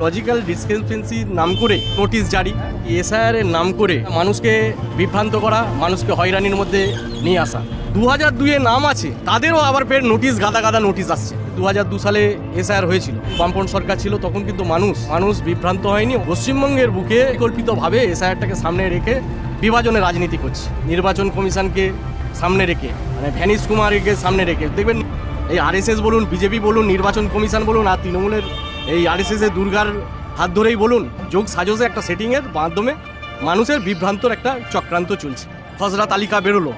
Logical ডিসক্রিপেন্সির নাম করে notice জারি, এসআইআর এর নাম করে মানুষকে বিভ্রান্ত করা, মানুষকে হয়রানির মধ্যে নিয়ে আসা। 2002-এ নাম আছে, তাদেরও আবার ফের নোটিশ, গাদা গাদা নোটিশ আসছে। 2002 সালে এসআইআর হয়েছিল, বামপন্থ সরকার ছিল, তখন কিন্তু মানুষ বিভ্রান্ত হয়নি। পশ্চিমবঙ্গের বুকে পরিকল্পিতভাবে এসআইআরটাকে সামনে রেখে বিভাজনের রাজনীতি করছে। নির্বাচন কমিশনকে সামনে রেখে, মানে ভ্যানিশ কুমারকে সামনে রেখে দেখবেন এই আরএসএস বলুন, বিজেপি বলুন, নির্বাচন কমিশন বলুন, আর তৃণমূলের এই আরএসএসের দুর্গার হাত ধরেই বলুন, যোগ সাজসে একটা সেটিংয়ের মাধ্যমে মানুষের বিভ্রান্তর একটা চক্রান্ত চলছে। খসড়া তালিকা বেরোলো,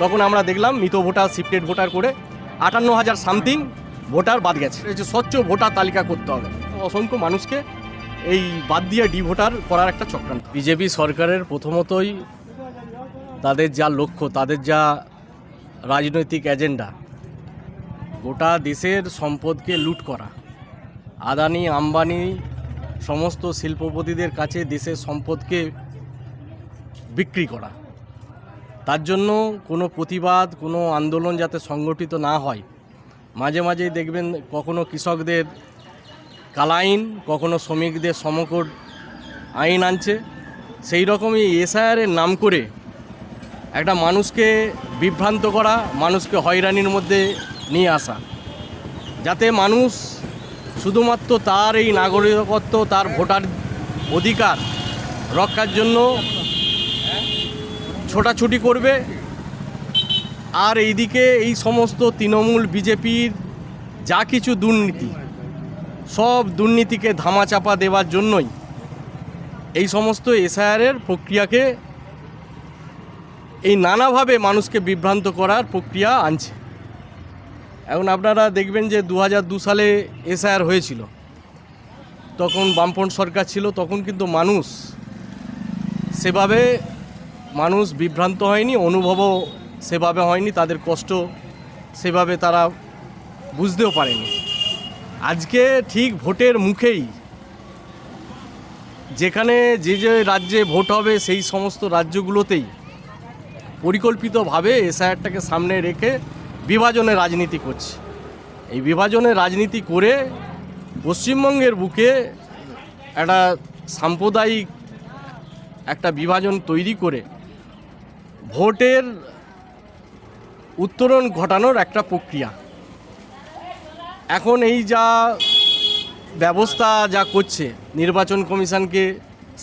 তখন আমরা দেখলাম মৃত ভোটার, শিফটেড ভোটার করে 58,000 সামথিং ভোটার বাদ গেছে। এই যে স্বচ্ছ ভোটার তালিকা করতে হবে, অসংখ্য মানুষকে এই বাদ দিয়ে ডি ভোটার করার একটা চক্রান্ত। বিজেপি সরকারের প্রথমতই তাদের যা লক্ষ্য, তাদের যা রাজনৈতিক এজেন্ডা, গোটা দেশের সম্পদকে লুট করা, আদানি আম্বানি সমস্ত শিল্পপতিদের কাছে দেশের সম্পদকে বিক্রি করা। তার জন্য কোনো প্রতিবাদ, কোনো আন্দোলন যাতে সংগঠিত না হয়, মাঝে মাঝেই দেখবেন কখনো কৃষকদের কালা আইন, কখনো শ্রমিকদের সমকোট আইন আনছে। সেই রকমই এসআইআরের নাম করে একটা মানুষকে বিভ্রান্ত করা, মানুষকে হয়রানির মধ্যে নিয়ে আসা, যাতে মানুষ শুধুমাত্র তার এই নাগরিকত্ব, তার ভোটার অধিকার রক্ষার জন্য ছোটাছুটি করবে। আর এইদিকে এই সমস্ত তৃণমূল, বিজেপির যা কিছু দুর্নীতি, সব দুর্নীতিকে ধামাচাপা দেওয়ার জন্যই এই সমস্ত এসআইআরের প্রক্রিয়াকে, এই নানাভাবে মানুষকে বিভ্রান্ত করার প্রক্রিয়া আনছে। এখন আপনারা দেখবেন যে 2002 সালে এসআইআর হয়েছিল, তখন বামপন্থ সরকার ছিল, তখন কিন্তু সেভাবে মানুষ বিভ্রান্ত হয়নি, অনুভবও সেভাবে হয়নি, তাদের কষ্ট সেভাবে তারা বুঝতেও পারেনি। আজকে ঠিক ভোটের মুখেই, যেখানে যে যে রাজ্যে ভোট হবে সেই সমস্ত রাজ্যগুলোতেই পরিকল্পিতভাবে এসআইআরটাকে সামনে রেখে বিভাজনের রাজনীতি করছে। এই বিভাজনের রাজনীতি করে পশ্চিমবঙ্গের বুকে একটা সাম্প্রদায়িক একটা বিভাজন তৈরি করে ভোটের উত্তরণ ঘটানোর একটা প্রক্রিয়া। এখন এই যা ব্যবস্থা যা করছে, নির্বাচন কমিশনকে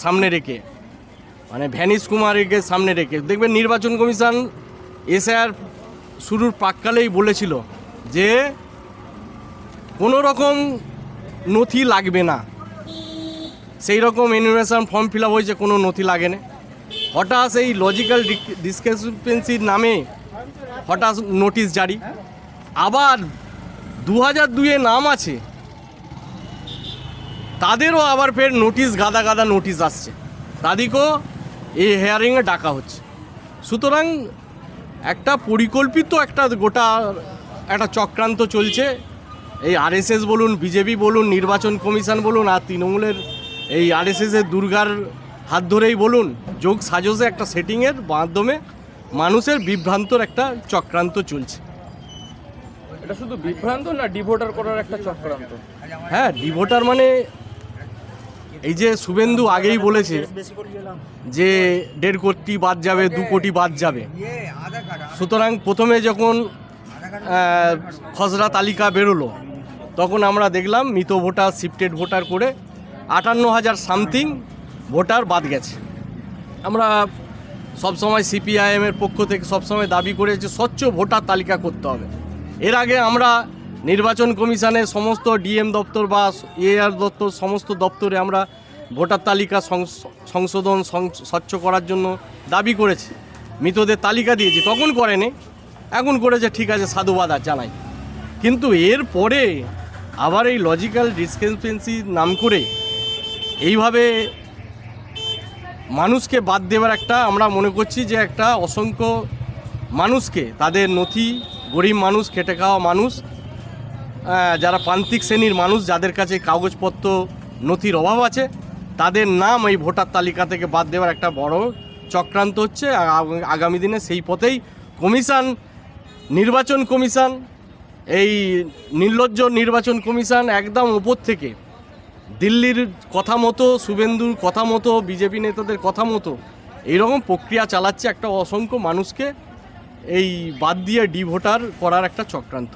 সামনে রেখে, মানে ভ্যানিশ কুমারকে সামনে রেখে দেখবেন নির্বাচন কমিশন এসআইআর শুরুর প্রাককালেই বলেছিল যে কোনো রকম নথি লাগবে না। সেই রকম এনুমেরেশন ফর্ম ফিল আপ হয়েছে, কোনো নথি লাগে না। হঠাৎ এই লজিক্যাল ডিসক্রিপেন্সির নামে হঠাৎ নোটিশ জারি। আবার 2002-এ নাম আছে, তাদেরও আবার ফের নোটিশ, গাদা গাদা নোটিশ আসছে, তাদেরকেও এই হিয়ারিংয়ে ডাকা হচ্ছে। সুতরাং একটা পরিকল্পিত একটা গোটা একটা চক্রান্ত চলছে। এই আরএসএস বলুন, বিজেপি বলুন, নির্বাচন কমিশন বলুন, আর তৃণমূলের এই আরএসএসের দুর্গার হাত ধরেই বলুন, যোগ সাজসে একটা সেটিংয়ের মাধ্যমে মানুষের বিভ্রান্তর একটা চক্রান্ত চলছে। এটা শুধু বিভ্রান্ত না, ডিভোটার করার একটা চক্রান্ত? হ্যাঁ, ডিভোটার মানে এই যে শুভেন্দু আগেই বলেছে যে 1.5 কোটি বাদ যাবে, 2 কোটি বাদ যাবে। সুতরাং প্রথমে যখন খসড়া তালিকা বেরোলো, তখন আমরা দেখলাম মৃত ভোটার, শিফটেড ভোটার করে 58,000 সামথিং ভোটার বাদ গেছে। আমরা সবসময় সিপিআইএমের পক্ষ থেকে সবসময় দাবি করেছি স্বচ্ছ ভোটার তালিকা করতে হবে। এর আগে আমরা নির্বাচন কমিশনের সমস্ত ডিএম দপ্তর বা এআর দপ্তর, সমস্ত দপ্তরে আমরা ভোটার তালিকা সংশোধন, স্বচ্ছ করার জন্য দাবি করেছি, মৃতদের তালিকা দিয়েছি, তখন করেনি, এখন করেছে, ঠিক আছে, সাধুবাদ জানাই। কিন্তু এর পরে আবার এই লজিক্যাল ডিসক্রিপেন্সির নাম করে এইভাবে মানুষকে বাদ দেওয়ার একটা, আমরা মনে করছি যে একটা অসংখ্য মানুষকে, তাদের নথি, গরিব মানুষ, খেটে খাওয়া মানুষ, যারা প্রান্তিক শ্রেণীর মানুষ, যাদের কাছে কাগজপত্র নথির অভাব আছে, তাদের নাম এই ভোটার তালিকা থেকে বাদ দেওয়ার একটা বড় চক্রান্ত হচ্ছে। আগামী দিনে সেই পথেই নির্বাচন কমিশন, এই নির্লজ্জ নির্বাচন কমিশন একদম ওপর থেকে দিল্লির কথা মতো, শুভেন্দুর কথা মতো, বিজেপি নেতাদের কথা মতো এইরকম প্রক্রিয়া চালাচ্ছে একটা অসংখ্য মানুষকে এই বাদ দিয়ে ডি ভোটার করার একটা চক্রান্ত।